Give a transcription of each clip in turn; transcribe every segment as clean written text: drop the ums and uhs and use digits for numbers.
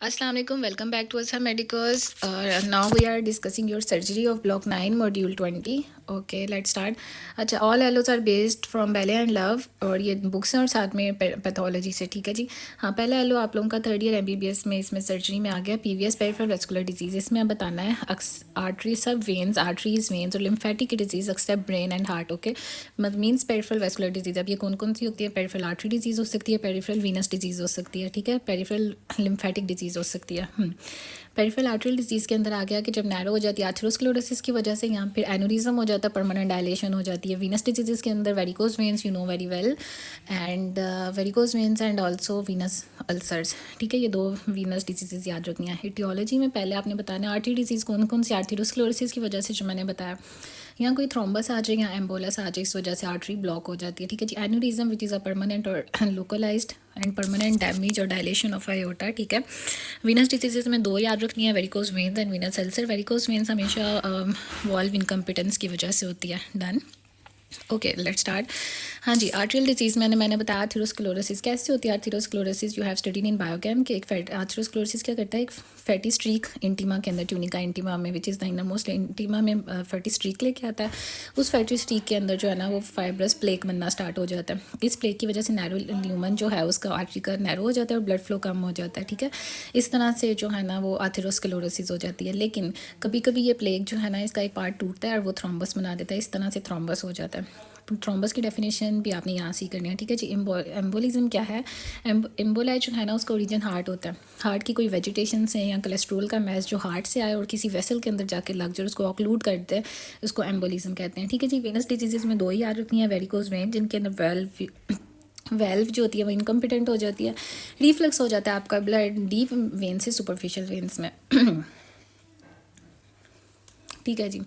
Assalamu alaikum. Welcome back to Azhar Medicals. Now we are discussing your surgery of block 9 module 20. Okay, let's start. अच्छा, all allos are based from Ballet and Love और ये books हैं और साथ में pathology से, ठीक है जी. हाँ, पहला एलो आप लोगों का थर्ड ईयर MBBS में इसमें सर्जरी में आ गया पीवीएस पेरिफेरल वेस्कुलर डिजीज. इसमें अब बताना है आर्टरी सब वेन्स, आर्टरीज वेन्स और lymphatic disease accept brain and heart. Okay, मतलब मीन्स पेरिफेरल वेस्कुलर डिजीज. अब ये कौन कौन सी होती है? पेरिफेरल आर्टरी डिजीज हो सकती है, पेरिफेरल वीनस डिजीज हो सकती है, ठीक है, पेरिफेरल लिम्फेटिक डिजीज हो सकती है. पेरिफेरल आर्टरियल डिजीज़ के अंदर आ गया कि जब नैरो हो जाती है आर्थरोस्क्लेरोसिस की वजह से, यहाँ फिर एनोरिज्म हो जाता है, परमानेंट डायलेशन हो जाती है. वीनस डिजीज़ के अंदर varicose veins, you know very well, and varicose veins and also Venus ulcers. ठीक है, ये दो वीनस डिजीज़ याद रखनी है. इटियोलॉजी में पहले आपने बताना आर्टरी डिजीज़ कौन कौन सी आर्थरोस्क्लेरोसिस की वजह से, जो मैंने बताया. यहाँ कोई थ्रोम्बस आ जाए या एम्बोलस आ जाए, इस वजह से आर्टरी ब्लॉक हो जाती है. ठीक है जी. Aneurysm which is a permanent और लोकलाइज्ड एंड परमानेंट डैमेज और डायलेशन ऑफ आयोटा. ठीक है. वीनस डिजीजेज में दो याद रखनी है, varicose veins and venous ulcer. Varicose veins हमेशा वॉल्व इनकम्पिटेंस की वजह से होती है. डन. Okay, let's start. हाँ जी, आर्टरियल डिजीज़ मैंने बताया आर्थरोस्क्लेरोसिस कैसे होती है. Atherosclerosis you have studied in biochem कि एक आर्थरोस्क्लेरोसिस क्या करता है, एक फैटी स्ट्रीक इंटीमा के अंदर, ट्यूनिका इंटीमा में, which is the innermost intima में फैटी स्ट्रीक लेके आता है. उस फैटी स्ट्रीक के अंदर जो है ना वो फाइब्रस प्लेक बनना स्टार्ट हो जाता है. इस प्लेक की वजह से नैरो ल्यूमन जो है उसका आर्टरी का नैरो हो जाता है और ब्लड फ्लो कम हो जाता है. ठीक है, इस तरह से जो है ना वो आर्थरोस्क्लेरोसिस हो जाती है. लेकिन कभी कभी ये प्लेक जो है ना इसका एक पार्ट टूटता है और वो थ्रोम्बस बना देता है. इस तरह से थ्रोम्बस हो जाता है. थ्रोम्बस की डेफिनेशन भी आपने यहाँ से करनी है. ठीक है जी. एम्बोलिज्म क्या है? एम्बोलाई जो है ना उसका ओरिजिन हार्ट होता है. हार्ट की कोई वेजिटेशन से या कोलेस्ट्रोल का मैस जो हार्ट से आए और किसी वेसल के अंदर जाके लग जाए, उसको ऑक्लूड करते हैं, उसको एम्बोलिज्म कहते हैं. ठीक है जी. वेनस डिजीज़ में दो ही याद रखनी है, वेरिकोज वेन जिनके अंदर वेल्व जो होती है वो इनकम्पिटेंट हो जाती है. रिफ्लक्स हो जाता है आपका ब्लड डीप वेन से सुपरफिशियल वेन्स में. ठीक है जी.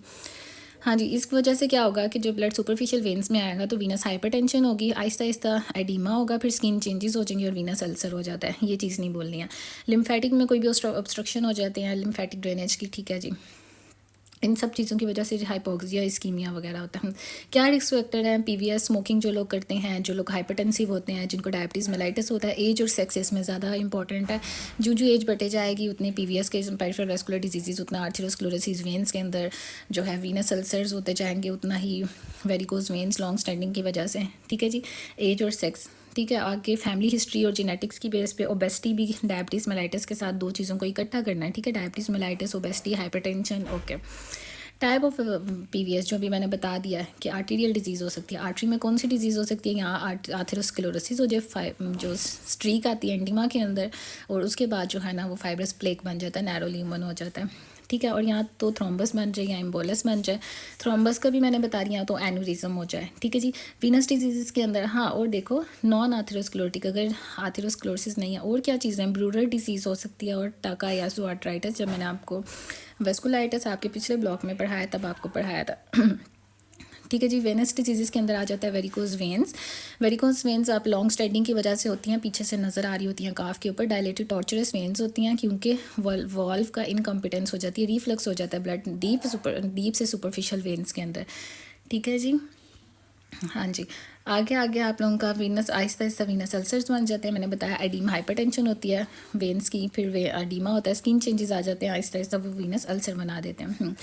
हाँ जी, इस वजह से क्या होगा कि जो ब्लड सुपरफिशियल वेन्स में आएगा तो वीनस हाइपरटेंशन होगी, आहिस्ता आहिस्ता एडिमा होगा, फिर स्किन चेंजेस हो जाएंगी और वीनस अल्सर हो जाता है. ये चीज़ नहीं बोलनी है. लिम्फेटिक में कोई भी ऑब्स्ट्रक्शन हो जाते हैं लिम्फेटिक ड्रेनेज की. ठीक है जी. इन सब चीज़ों की वजह से हाइपोक्सिया इस्कीमिया वगैरह होता है. क्या रिस्क फैक्टर है? पीवीएस, स्मोकिंग जो लोग करते हैं, जो लोग हाइपरटेंसिव होते हैं, जिनको डायबिटीज़ मेलाइटिस होता है. एज और सेक्स इसमें ज़्यादा इंपॉर्टेंट है. जो जो एज बढ़ते जाएगी उतने पीवीएस के पेरिफेरल वेस्कुलर डिजीज़, उतना आर्थरोस्क्लेरोसिस वेन्स के अंदर जो है वीनस अल्सर्स होते जाएंगे, उतना ही वेरिकोज वेन्स लॉन्ग स्टैंडिंग की वजह से. ठीक है जी. एज और सेक्स. ठीक है. आगे फैमिली हिस्ट्री और जेनेटिक्स की बेस पे ओबेसिटी भी डायबिटीज़ मेलाइटिस के साथ दो चीज़ों को इकट्ठा करना है. ठीक है. Diabetes mellitus, obesity, hypertension. Okay. Type of PVS जो भी मैंने बता दिया है कि आर्टीरियल डिजीज़ हो सकती है. आर्टरी में कौन सी डिजीज़ हो सकती है? यहाँ आर्थरोस्क्लेरोसिस हो जाए, जो स्ट्रीक आती है एंटीमा के अंदर, और उसके बाद जो है ना वो फाइब्रस प्लेक बन जाता है, नैरो ल्यूमन हो जाता है. ठीक है. और यहाँ तो थ्रोम्बस बन जाए या एम्बोलस बन जाए. थ्रोम्बस का भी मैंने बता दिया, तो एनोरिज्म हो जाए. ठीक है जी. वीनस डिजीज़ के अंदर हाँ, और देखो नॉन आर्थरोस्क्लेरोटिक, अगर आर्थरोस्क्लेरोसिस नहीं है और क्या चीज़ें, ब्रूरर डिजीज़ हो सकती है और टाकायासु आर्थराइटिस. जब मैंने आपको वेस्कुलाइटिस आपके पिछले ब्लॉक में पढ़ाया तब आपको पढ़ाया था. ठीक है जी. वेनस डिजीज़ के अंदर आ जाता है वेरिकोज वेन्स. वेरिकोज वेन्स आप लॉन्ग स्टैंडिंग की वजह से होती हैं, पीछे से नज़र आ रही होती हैं काफ के ऊपर. डायलेटेड टॉर्चरस वेन्स होती हैं क्योंकि वॉल्व का इनकम्पिटेंस हो जाती है, रिफ्लक्स हो जाता है ब्लड डीप से सुपरफिशियल वेन्स के अंदर. ठीक है जी. हाँ जी. आगे आगे आप लोगों का Venus Aahista Aahista Venus ulcers बन जाते हैं. मैंने बताया एडीमा हाइपरटेंशन होती है वेन्स की, फिर वे एडीमा होता है, स्किन चेंजेस आ जाते हैं, आहिस्ता आहिस्ता वो वीनस अल्सर बना देते हैं.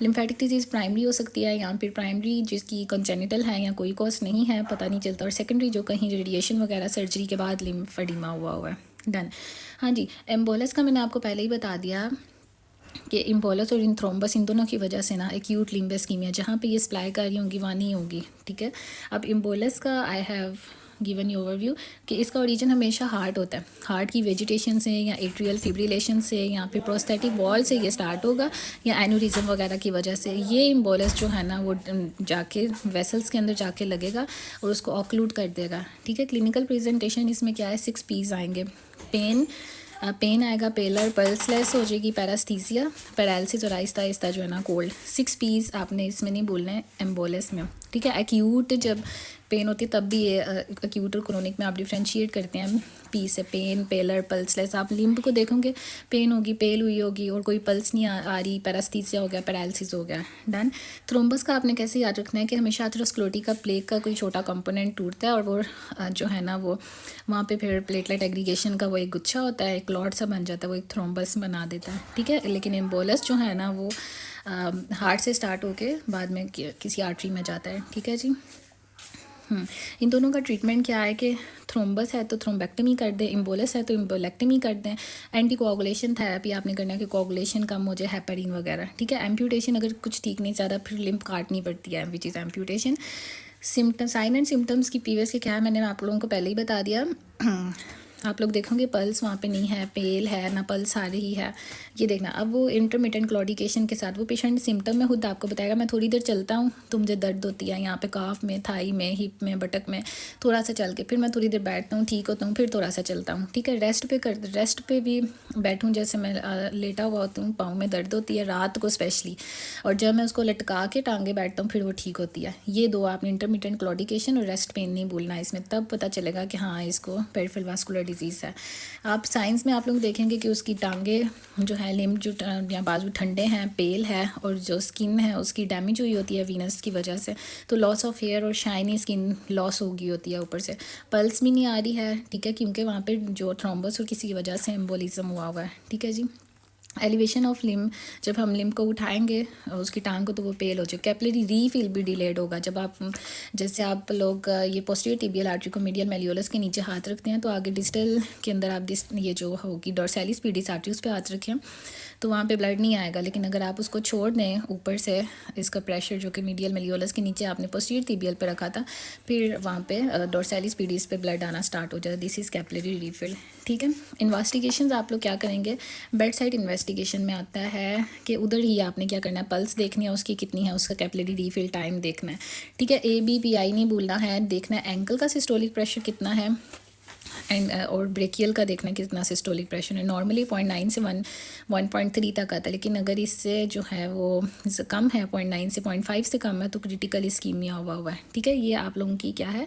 लिम्फेटिक डिजीज़ प्राइमरी हो सकती है, या फिर प्राइमरी जिसकी कंजेनिटल है या कोई कॉज नहीं है, पता नहीं चलता, और सेकेंडरी जो कहीं रेडिएशन वगैरह सर्जरी के बाद लिम्फेडिमा हुआ है. डन. हाँ जी. एम्बोलस का मैंने आपको पहले ही बता दिया कि इम्बोलस और इन थ्रोम्बस इन दोनों की वजह से ना एक्यूट लिम्बस इस्कीमिया जहाँ पे ये सप्लाई कर रही होंगी वहाँ नहीं होगी. ठीक है. अब इम्बोलस का I have given you overview कि इसका ओरिजिन हमेशा हार्ट होता है. हार्ट की वेजिटेशन से या एट्रियल फिब्रिलेशन से या फिर प्रोस्थेटिक वॉल से ये स्टार्ट होगा, या एनोरिज्म वगैरह की वजह से. ये इम्बोलस जो है ना वो जाके वेसल्स के अंदर जाके लगेगा और उसको ऑक्लूड कर देगा. ठीक है. क्लिनिकल प्रेजेंटेशन इसमें क्या है, 6 P's आएंगे. पेन आएगा, पेलर, पल्सलेस हो जाएगी, पैरास्थीसिया, पैरालिसिस और आहिस्ता आहिस्ता जो है ना कोल्ड. 6 P's आपने इसमें नहीं बोलना है एम्बोलस में. ठीक है। एक्यूट जब पेन होती है तब भी ये एक्यूट और क्रोनिक में आप डिफ्रेंशिएट करते हैं पी से, पेन, पेलर, पल्सलेस। आप लिम्ब को देखोगे पेन होगी, पेल हुई होगी और कोई पल्स नहीं आ रही, पैरास्थीसिया हो गया, पैरालिसिस हो गया, डन। थ्रोम्बस का आपने कैसे याद रखना है कि हमेशा एथेरोस्क्लेरोटिक का प्लेग का कोई छोटा कंपोनेंट टूटता है और वो जो है ना वो वहाँ पे फिर प्लेटलेट एग्रीगेशन का वो एक गुच्छा होता है, एक क्लॉट सा बन जाता है, वो एक थ्रोम्बस बना देता है, ठीक है। लेकिन एम्बोलस जो है ना वो हार्ट से स्टार्ट होके बाद में किसी आर्टरी में जाता है, ठीक है जी। इन दोनों का ट्रीटमेंट क्या है कि थ्रोम्बस है तो थ्रोम्बेक्टमी कर दें, एम्बोलस है तो एम्बोलेक्टमी कर दें। एंटी कोआगुलेशन थेरेपी आपने करना है कि कोआगुलेशन कम हो जाए, हेपेरिन वगैरह, ठीक है। एम्प्यूटेशन अगर कुछ ठीक नहीं चाह रहा फिर लिम्फ काटनी पड़ती है, which is amputation. Symptom, sign and symptoms की प्रीवियस के क्या है मैंने आप लोगों को पहले ही बता दिया। आप लोग देखोगे पल्स वहाँ पे नहीं है, पेल है ना, पल्स आ रही है, ये देखना। अब वो इंटरमिटेंट क्लॉडिकेशन के साथ वो पेशेंट सिम्टम में खुद आपको बताएगा मैं थोड़ी देर चलता हूँ तो मुझे दर्द होती है यहाँ पे काफ में, थाई में, हिप में, बटक में, थोड़ा सा चल के फिर मैं थोड़ी देर बैठता हूँ, ठीक होता हूँ, फिर थोड़ा सा चलता हूँ, ठीक है। रेस्ट पे भी बैठूँ, जैसे मैं लेटा हुआ होता हूँ, पाँव में दर्द होती है रात को स्पेशली, और जब मैं उसको लटका के टांगे बैठता हूँ फिर वो ठीक होती है। ये दो आपने इंटरमिटेंट क्लॉडिकेशन और रेस्ट पेन नहीं भूलना इसमें, तब पता चलेगा कि हाँ इसको पेरिफेरल वास्कुलर डिजीज़ है। आप साइंस में आप लोग देखेंगे कि उसकी टांगे जो है, लिम्ब जो या बाजू ठंडे हैं, पेल है, और जो स्किन है उसकी डैमेज हुई होती है वीनस की वजह से, तो लॉस ऑफ हेयर और शाइनी स्किन लॉस होगी होती है ऊपर से। पल्स भी नहीं आ रही है, ठीक है, क्योंकि वहाँ पे जो थ्रोम्बस और किसी की वजह से एम्बोलिज्म हुआ हुआ है, ठीक है जी। एलिवेशन ऑफ लिम्ब, जब हम लिम्ब को उठाएंगे उसकी टांग को तो वो पेल हो जाए। कैपिलरी रीफिल भी डिलेड होगा जब आप, जैसे आप लोग ये पोस्टीरियर टिबियल आर्टरी को मीडियल मेलियोलस के नीचे हाथ रखते हैं तो आगे डिस्टल के अंदर आप ये जो होगी डॉर्सैलिस पीडिस आर्टरी उस पर हाथ रखें तो वहाँ पे ब्लड नहीं आएगा। लेकिन अगर आप उसको छोड़ दें ऊपर से, इसका प्रेशर जो कि मीडियल मेलियोलस के नीचे आपने पोस्टीरियर टिबियल पे रखा था, फिर वहाँ पे डॉर्सैलिस पीडिस पे ब्लड आना स्टार्ट हो जाए। दिस इज़ कैपिलरी रीफिल, ठीक है। इन्वेस्टिगेशंस आप लोग क्या करेंगे, बेड साइड इन्वेस्टिगेशन में आता है कि उधर ही आपने क्या करना है, पल्स देखनी है उसकी कितनी है, उसका कैपिलरी रीफिल टाइम देखना है, ठीक है। ABPI नहीं भूलना है, देखना है एंकल का सिस्टोलिक प्रेशर कितना है और ब्रेकियल का देखना है कितना सिस्टोलिक प्रेशर है। नॉर्मली 0.9 से 1.3 तक आता है, लेकिन अगर इससे जो है वो कम है, 0.9 से 0.5 से कम है, तो क्रिटिकल इस्कीमिया हुआ है, ठीक है। ये आप लोगों की क्या है,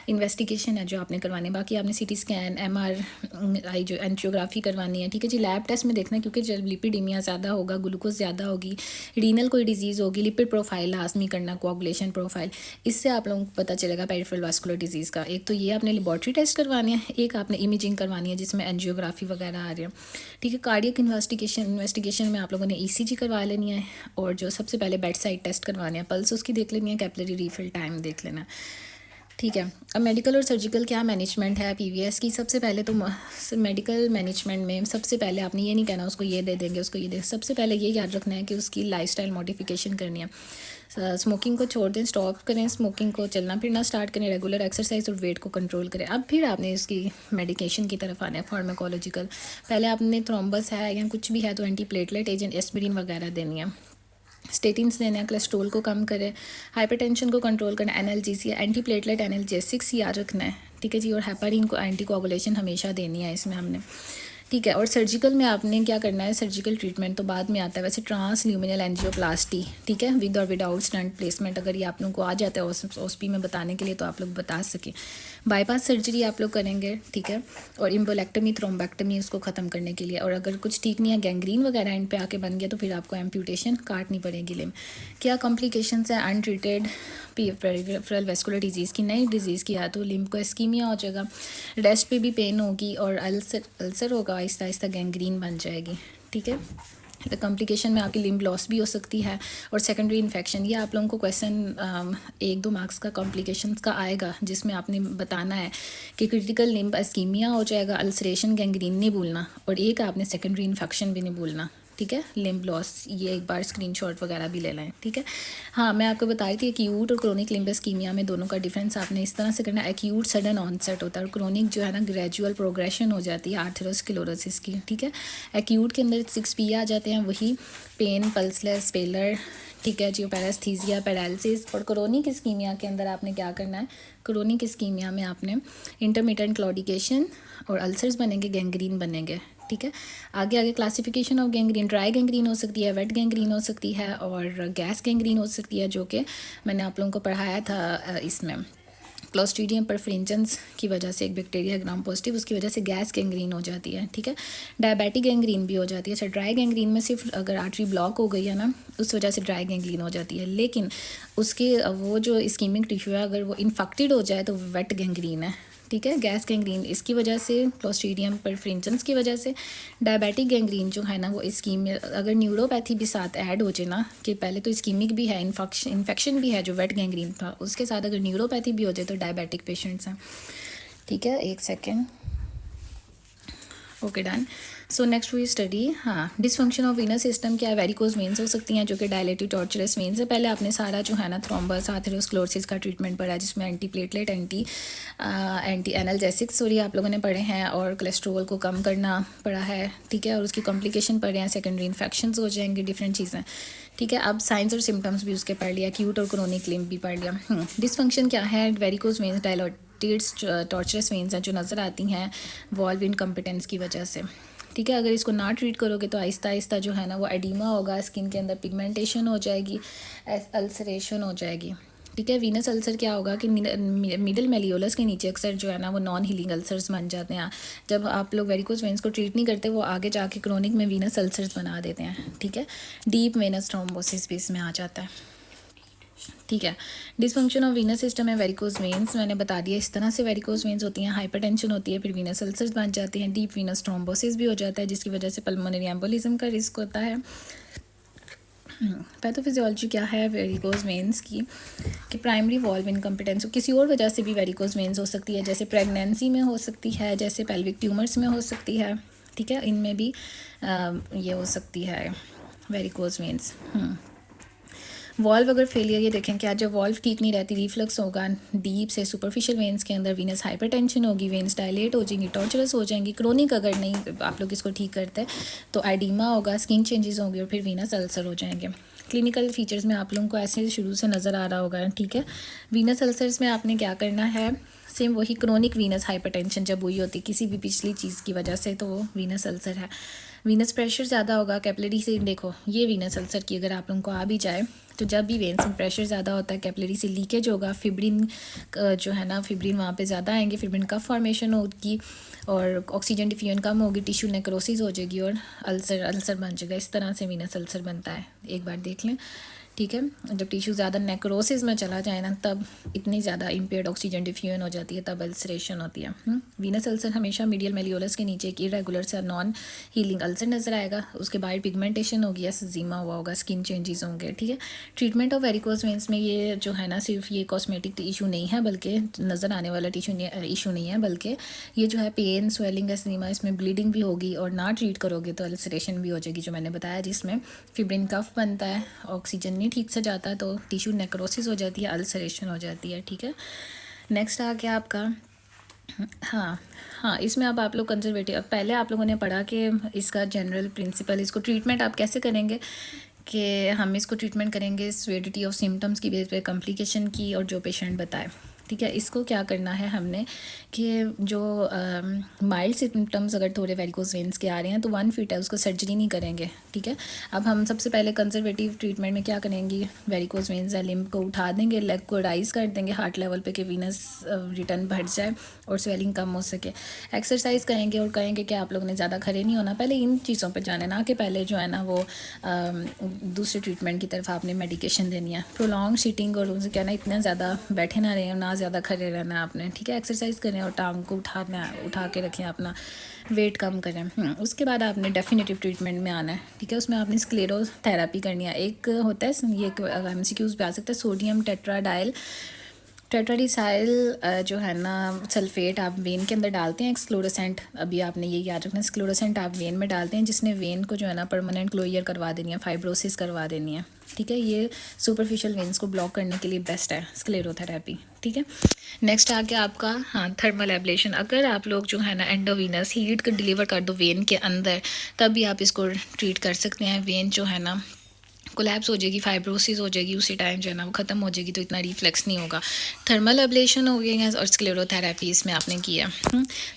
इन्वेस्टिगेशन है जो आपने करवानी है। बाकी आपने CT स्कैन, MRI जो एंजियोग्राफी करवानी है, ठीक है जी। लैब टेस्ट में देखना है क्योंकि जब लिपिडीमिया ज़्यादा होगा, ग्लूकोज ज़्यादा होगी, रीनल कोई डिजीज़ होगी, लिपिड प्रोफाइल लाजमी करना, कोआगुलेशन प्रोफाइल, इससे आप लोगों को पता चलेगा पेरिफेरल वास्कुलर डिजीज़ का। एक तो ये आपने लेबॉर्ट्री टेस्ट करवानी है, एक आपने इमेजिंग करवानी है जिसमें एंजियोग्राफी वगैरह आ रही है, ठीक है। कार्डियक इन्वेस्टिगेशन में आप लोगों ने ECG करवा लेनी है और जो सबसे पहले बेड साइड टेस्ट करवाने हैं, पल्स उसकी देख लेनी है, कैपिलरी रीफिल टाइम देख लेना, ठीक है। अब मेडिकल और सर्जिकल क्या मैनेजमेंट है PVS की। सबसे पहले तो मेडिकल मैनेजमेंट में सबसे पहले आपने ये नहीं कहना उसको ये दे देंगे, उसको ये दे, सबसे पहले ये याद रखना है कि उसकी लाइफस्टाइल मॉडिफिकेशन करनी है। स्मोकिंग को छोड़ दें, स्टॉप करें स्मोकिंग को, चलना फिरना स्टार्ट करें, रेगुलर एक्सरसाइज और वेट को कंट्रोल करें। अब फिर आपने इसकी मेडिकेशन की तरफ आना है, फार्माकोलॉजिकल। पहले आपने थ्रोम्बस है या कुछ भी है तो एंटी प्लेटलेट एजेंट, एस्पिरिन वगैरह देनी है, स्टेटिन्स देने हैं, कोलेस्ट्रोल को कम करें, हाइपरटेंशन को कंट्रोल करना, एनाल्जेसिया, एंटी प्लेटलेट एनाल्जेसिक्स याद रखना है, ठीक है जी। और हेपारिन को एंटी कोआगुलेशन हमेशा देनी है इसमें हमने, ठीक है। और सर्जिकल में आपने क्या करना है, सर्जिकल ट्रीटमेंट तो बाद में आता है वैसे, ट्रांस ल्यूमिनल एंजियोप्लास्टी, ठीक है, विद और विदाउट स्टंट प्लेसमेंट। अगर ये आप लोगों को आ जाता है OSP में बताने के लिए तो आप लोग बता सकें। बाईपास सर्जरी आप लोग करेंगे, ठीक है। और इम्बोलेक्टमी, थ्रोम्बेक्टमी उसको ख़त्म करने के लिए। और अगर कुछ ठीक नहीं है, गैंग्रीन वगैरह इन पे आके बन गया तो फिर आपको एम्प्यूटेशन काटनी पड़ेगी लिम्ब। क्या कॉम्प्लिकेशंस है अनट्रीटेड पेरिफेरल वास्कुलर डिजीज़ की, नई डिजीज़ की है तो लिम्ब को इस्कीमिया हो जाएगा, रेस्ट पे भी पेन होगी और अल्सर होगा, आहिस्ता आहिस्ता गैंग्रीन बन जाएगी, ठीक है। तो कॉम्प्लिकेशन में आपकी लिम्ब लॉस भी हो सकती है और सेकेंडरी इन्फेक्शन। ये आप लोगों को क्वेश्चन 1-2 मार्क्स का कॉम्प्लिकेशंस का आएगा जिसमें आपने बताना है कि क्रिटिकल लिम्ब इस्कीमिया हो जाएगा, अल्सरेशन, गैंग्रीन नहीं भूलना, और एक आपने सेकेंडरी इन्फेक्शन भी नहीं भूलना, ठीक है। लिम्ब लॉस, ये एक बार स्क्रीनशॉट वगैरह भी ले लें, ठीक है। हाँ, मैं आपको बताई थी एक्यूट और क्रोनिक लिम्ब इस्कीमिया में दोनों का डिफरेंस आपने इस तरह से करना है। एक्यूट सडन ऑनसेट होता है और क्रोनिक जो है ना ग्रेजुअल प्रोग्रेशन हो जाती है आर्थरोस्क्लेरोसिस की, ठीक है। एक्यूट के अंदर 6P आ जाते हैं, वही पेन, पल्सलेस, पेलर, ठीक है जी, पैरास्थीसिया, पैरालिसिस। और क्रोनिक इस्कीमिया के अंदर आपने क्या करना है, क्रोनिक इस्कीमिया में आपने इंटरमिटेंट क्लॉडिकेशन और अल्सर्स बनेंगे, गैंग्रीन बनेंगे, ठीक है। आगे आगे classification of gangrene, dry gangrene हो सकती है, वेट गैंग्रीन हो सकती है और गैस गैंग्रीन हो सकती है, जो कि मैंने आप लोगों को पढ़ाया था इसमें क्लोस्ट्रीडियम परफ्रेंजेंस की वजह से, एक बैक्टीरिया ग्राम पॉजिटिव, उसकी वजह से गैस गैंग्रीन हो जाती है। ठीक है। डायबिटिक गैंग्रीन भी हो जाती है। अच्छा, ड्राई गैंग्रीन में सिर्फ अगर आर्टरी ब्लॉक हो गई है ना, उस वजह से ड्राई गैंग्रीन हो जाती है, लेकिन उसके वो जो इस्कीमिक टिश्यू है अगर वो इन्फेक्टेड हो जाए तो वेट गैंग्रीन है। ठीक है। गैस गैंग्रीन इसकी वजह से, क्लोस्ट्रीडियम परफ्रेंजेंस की वजह से। डायबिटिक गैंग्रीन जो है ना वो इस्कीम, अगर न्यूरोपैथी भी साथ ऐड हो जाए ना, कि पहले तो इस्कीमिक भी है, इन्फेक्शन भी है जो वेट गैंग्रीन था, उसके साथ अगर न्यूरोपैथी भी हो जाए तो डायबिटिक पेशेंट्स हैं। ठीक है, एक सेकेंड। Okay, done. So next we study, हाँ, डिसफंक्शन ऑफ वीनस सिस्टम क्या है? वेरिकोज वेन्स हो सकती हैं जो कि डायलेटेड टॉर्चरस वेन्स है। पहले आपने सारा जो है ना थ्रोम्बस, आथेरोस्क्लेरोसिस का ट्रीटमेंट पढ़ा है, जिसमें anti platelet, anti analgesics sorry आप लोगों ने पढ़े हैं, और कोलेस्ट्रोल को कम करना पढ़ा है। ठीक है। और उसकी कॉम्प्लिकेशन पढ़े हैं, सेकेंडरी इन्फेक्शंस हो जाएंगे, डिफरेंट चीज़ें। ठीक है। अब साइंस और सिम्टम्स भी उसके पढ़ लिया, एक्यूट और क्रोनिक लिम्फ भी पढ़ लिया। डिसफंक्शन क्या है? Varicose veins dilated torturers veins हैं जो नज़र आती हैं वॉल्व इनकम्पिटेंस की वजह से। ठीक है। अगर इसको ना ट्रीट करोगे तो आहिस्ता आहिस्ता जो है ना वो एडिमा होगा, स्किन के अंदर पिगमेंटेशन हो जाएगी, अल्सरेशन हो जाएगी। ठीक है। वीनस अल्सर क्या होगा कि मिडल मेलियोलस के नीचे अक्सर जो है ना वो नॉन हीलिंग अल्सर्स बन जाते हैं। जब आप लोग वेरिकोज वेन्स को ट्रीट नहीं करते, वो आगे जाके क्रोनिक में वीनस अल्सर्स बना देते हैं। ठीक है। डीप वेनस थ्रोम्बोसिस भी इसमें आ जाता है। ठीक है। डिसफंक्शन ऑफ वीनस सिस्टम है वेरिकोज वेन्स, मैंने बता दिया इस तरह से वेरिकोज वेन्स होती हैं, हाइपरटेंशन होती है, फिर वीनस अल्सर्स बन जाते हैं, डीप वीनस थ्रोम्बोसिस भी हो जाता है, जिसकी वजह से पल्मोनरी एम्बोलिज्म का रिस्क होता है। पैथोफिजियोलॉजी क्या है वेरिकोज वेन्स की? कि प्राइमरी वॉल्व इनकम्पिटेंस, किसी और वजह से भी वेरिकोज वेन्स हो सकती है, जैसे प्रेगनेंसी में हो सकती है, जैसे पेल्विक ट्यूमर्स में हो सकती है। ठीक है। इनमें भी ये हो सकती है वेरिकोज वेन्स। वॉल्व अगर फेलियर, ये देखें कि आज जब वॉल्व ठीक नहीं रहती, रिफ्लक्स होगा डीप से सुपरफिशियल वेन्स के अंदर, वीनस हाइपरटेंशन होगी, वेन्स डायलेट हो जाएंगी, टॉर्चरस हो जाएंगी। क्रोनिक अगर नहीं आप लोग इसको ठीक करते तो एडिमा होगा, स्किन चेंजेस होंगे और फिर वीनस अल्सर हो जाएंगे। क्लिनिकल फीचर्स में आप लोगों को ऐसे शुरू से नज़र आ रहा होगा। ठीक है। वीनस अल्सर्स में आपने क्या करना है, सेम वही क्रोनिक वीनस हाइपरटेंशन जब हुई होती किसी भी पिछली चीज़ की वजह से, तो वो वीनस अल्सर है। वीनस प्रेशर ज़्यादा होगा, कैपिलरी से देखो ये वीनस अल्सर की अगर आप लोगों को आ भी जाए, तो जब भी वेन्स में प्रेशर ज़्यादा होता है, कैपिलरी से लीकेज होगा, फिब्रिन जो है ना, फिब्रिन वहाँ पे ज़्यादा आएंगे, फिब्रिन कफ फॉर्मेशन होगी और ऑक्सीजन डिफ्यूजन कम होगी, टिश्यू नेक्रोसिस हो जाएगी और अल्सर बन जाएगा। इस तरह से वीनस अल्सर बनता है, एक बार देख लें। ठीक है। जब टिश्यू ज़्यादा नेक्रोसिस में चला जाए ना, तब इतनी ज़्यादा इम्पेयर्ड ऑक्सीजन डिफ्यूजन हो जाती है, तब अल्सरेशन होती है। वीनस अल्सर हमेशा मीडियल मेलियोलस के नीचे एक इरेगुलर सा नॉन हीलिंग अल्सर नज़र आएगा, उसके बाद पिगमेंटेशन होगी, एसेजिमा हुआ होगा, स्किन चेंजेस होंगे। ठीक है। ट्रीटमेंट ऑफ वेरिकोज वेन्स में ये जो है ना, सिर्फ ये कॉस्मेटिक इशू नहीं है, बल्कि नज़र आने वाला इशू नहीं है, बल्कि ये जो है पेन, स्वेलिंग, एसेजिमा, इसमें ब्लीडिंग भी होगी, और ना ट्रीट करोगे तो अल्सरेशन भी हो जाएगी, जो मैंने बताया, जिसमें फिब्रिन कफ बनता है, ऑक्सीजन नहीं ठीक से जाता है तो टिश्यू नेक्रोसिस हो जाती है, अल्सरेशन हो जाती है। ठीक है। नेक्स्ट आ गया आपका, हाँ, इसमें अब आप लोग कंजर्वेटिव, अब पहले आप लोगों ने पढ़ा कि इसका जनरल प्रिंसिपल, इसको ट्रीटमेंट आप कैसे करेंगे, कि हम इसको ट्रीटमेंट करेंगे सेवेरिटी ऑफ सिम्टम्स की बेस पे, कॉम्प्लिकेशन की, और जो पेशेंट बताए। ठीक है। इसको क्या करना है हमने कि जो माइल्ड सिम्टम्स अगर थोड़े वेरिकोज वेन्स के आ रहे हैं तो 1 फीट है, उसको सर्जरी नहीं करेंगे। ठीक है। अब हम सबसे पहले कंजर्वेटिव ट्रीटमेंट में क्या करेंगे, वेरिकोज वेन्स या लिम्फ को उठा देंगे, लेग को राइज कर देंगे हार्ट लेवल पे कि वीनस रिटर्न बढ़ जाए और स्वेलिंग कम हो सके। एक्सरसाइज करेंगे और कहेंगे कि आप लोगों ने ज़्यादा खड़े नहीं होना, पहले इन चीज़ों पर जाने ना, कि पहले जो है ना वो दूसरे ट्रीटमेंट की तरफ आपने मेडिकेशन देनी है। प्रोलॉन्ग सीटिंग, और उनसे कहना इतना ज़्यादा बैठे ना रहें, ना ज़्यादा खड़े रहना आपने। ठीक है। एक्सरसाइज करें और टांग को उठा के रखें, अपना वेट कम करें। उसके बाद आपने डेफिनेटिव ट्रीटमेंट में आना है। ठीक है। उसमें आपने स्क्लेरोथेरेपी करनी है। एक होता है, ये MCQs पे आ सकता है, सोडियम टेट्राडिसाइल जो है ना सल्फेट आप वेन के अंदर डालते हैं, एक्सक्लोरोसेंट, अभी आपने ये याद रखना, एक्सक्लोरोसेंट आप वेन में डालते हैं, जिसने वेन को जो है ना परमानेंट क्लोजर करवा देनी है, फाइब्रोसिस करवा देनी है। ठीक है। ये सुपरफिशियल वेन्स को ब्लॉक करने के लिए बेस्ट है स्क्लेरोथेरेपी। ठीक है। नेक्स्ट आ गया आपका, थर्मल एब्लेशन। अगर आप लोग जो है ना एंडोवीनस हीट को डिलीवर कर दो वेन के अंदर, तब भी आप इसको ट्रीट कर सकते हैं। वेन जो है ना कोलैप्स हो जाएगी, फाइब्रोसिस हो जाएगी, उसी टाइम जो है ना वो ख़त्म हो जाएगी, तो इतना रिफ्लेक्स नहीं होगा। थर्मल एब्लेशन हो गई है और स्क्लेरोथेरेपी इसमें आपने किया।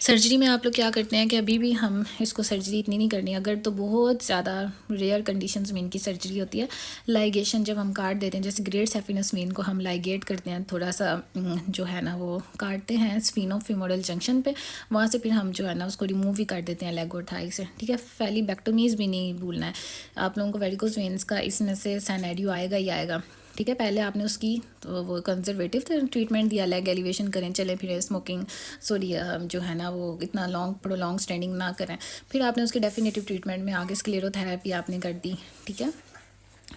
सर्जरी में आप लोग क्या करते हैं कि अभी भी हम इसको सर्जरी इतनी नहीं करनी, अगर तो बहुत ज़्यादा रेयर कंडीशंस में इनकी सर्जरी होती है। लाइगेशन जब हम काट देते हैं, जैसे ग्रेट सेफिनस वेन को हम लाइगेट करते हैं, थोड़ा सा जो है ना वो काटते हैं स्फीनोफीमोरल जंक्शन पे, वहाँ से फिर हम जो है ना उसको रिमूव भी कर देते हैं लेग और थाई से, ठीक है। फेलिबेक्टोमीज़ भी नहीं भूलना है आप लोगों को। वेरिकोज वेन्स का इसमें से सैनेरियो आएगा ही आएगा, ठीक है। पहले आपने उसकी तो वो कंजर्वेटिव ट्रीटमेंट दिया, लेग एलिवेशन करें, चले फिर स्मोकिंग सॉरी जो है ना वो इतना लॉन्ग प्रोलॉन्ग स्टैंडिंग ना करें। फिर आपने उसके डेफिनेटिव ट्रीटमेंट में आगे स्क्लेरोथेरेपी आपने कर दी, ठीक है।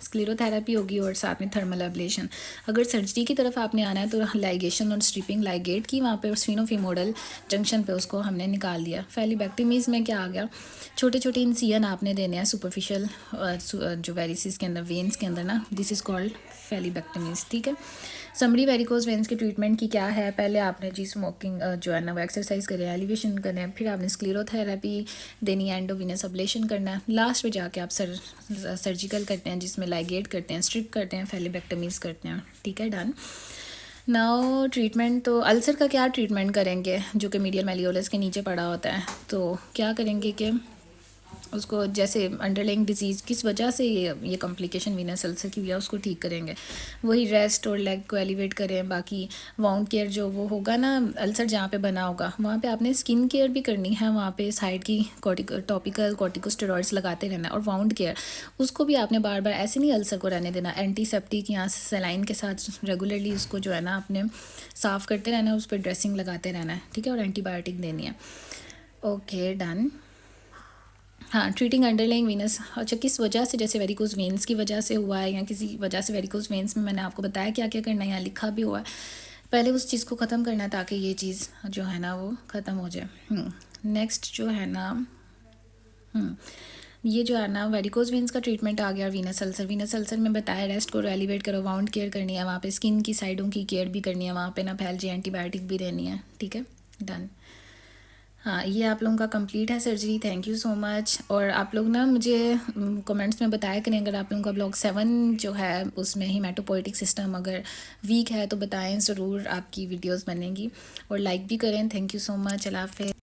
स्क्लेरोथेरेपी होगी और साथ में थर्मल एब्लेशन। अगर सर्जरी की तरफ आपने आना है तो लाइगेशन और स्ट्रिपिंग लाइगेट की वहाँ पे स्फीनोफीमोरल जंक्शन पे उसको हमने निकाल दिया। फेलिबेक्टमीज़ में क्या आ गया, छोटे छोटे इंसिजन आपने देने हैं सुपरफिशियल जो वेरिसिस के अंदर वेन्स के अंदर ना, दिस इज़ कॉल्ड फेलिबेक्टमीज़, ठीक है। समरी वेरिकोज वेन्स के ट्रीटमेंट की क्या है, पहले आपने जी स्मोकिंग जो है ना वो एक्सरसाइज करें, एलिवेशन करें, फिर आपने स्क्लेरोथेरेपी देनी है, एंडोविनस अब्लेशन करना है, लास्ट में जाके आप सर्जिकल करते हैं जिसमें लाइगेट करते हैं, स्ट्रिप करते हैं, फेलिबेक्टमीज़ करते हैं, ठीक है, डन। नाउ ट्रीटमेंट तो अल्सर का क्या ट्रीटमेंट करेंगे जो कि मीडियल मेलियोलस के नीचे पड़ा होता है, तो क्या करेंगे कि उसको जैसे अंडरलाइंग डिजीज़ किस वजह से ये कॉम्प्लिकेशन वीनस अल्सर की हुई है उसको ठीक करेंगे, वही रेस्ट और लेग को एलिवेट करें। बाकी वाउंड केयर जो वो होगा ना, अल्सर जहाँ पे बना होगा वहाँ पे आपने स्किन केयर भी करनी है, वहाँ पे साइड की टॉपिकल कॉर्टिकोस्टेरॉइड्स लगाते रहना है। और वाउंड केयर उसको भी आपने बार बार ऐसे नहीं अल्सर को रहने देना, एंटीसेप्टिक या सलाइन के साथ रेगुलरली उसको जो है ना आपने साफ़ करते रहना है, उस पर ड्रेसिंग लगाते रहना है, ठीक है, और एंटीबायोटिक देनी है। Okay, done. हाँ, ट्रीटिंग अंडरलाइंग वीनस, अच्छा किस वजह से, जैसे वेरिकोज वेन्स की वजह से हुआ है या किसी वजह से वेरिकोज वेन्स में मैंने आपको बताया क्या क्या करना है, यहाँ लिखा भी हुआ है। पहले उस चीज़ को ख़त्म करना है ताकि ये चीज़ जो है ना वो ख़त्म हो जाए। नेक्स्ट जो है ना ये जो है ना वेरिकोज वेन्स का ट्रीटमेंट आ गया। वीनस अल्सर, वीनस अल्सर में बताया रेस्ट करो, एलिवेट करो, वाउंड केयर करनी है, वहाँ पे स्किन की साइडों की केयर भी करनी है, वहाँ पे ना फैल जाए, एंटीबायोटिक भी देनी है, ठीक है, डन। हाँ, ये आप लोगों का कंप्लीट है surgery, thank you so much. और आप लोग ना मुझे कमेंट्स में बताया करें अगर आप लोगों का ब्लॉग 7 जो है उसमें हीमेटोपोइटिक सिस्टम अगर वीक है तो बताएं, ज़रूर आपकी वीडियोस बनेंगी। और लाइक भी करें, थैंक यू सो मच, अल्लाह हाफ़िज़।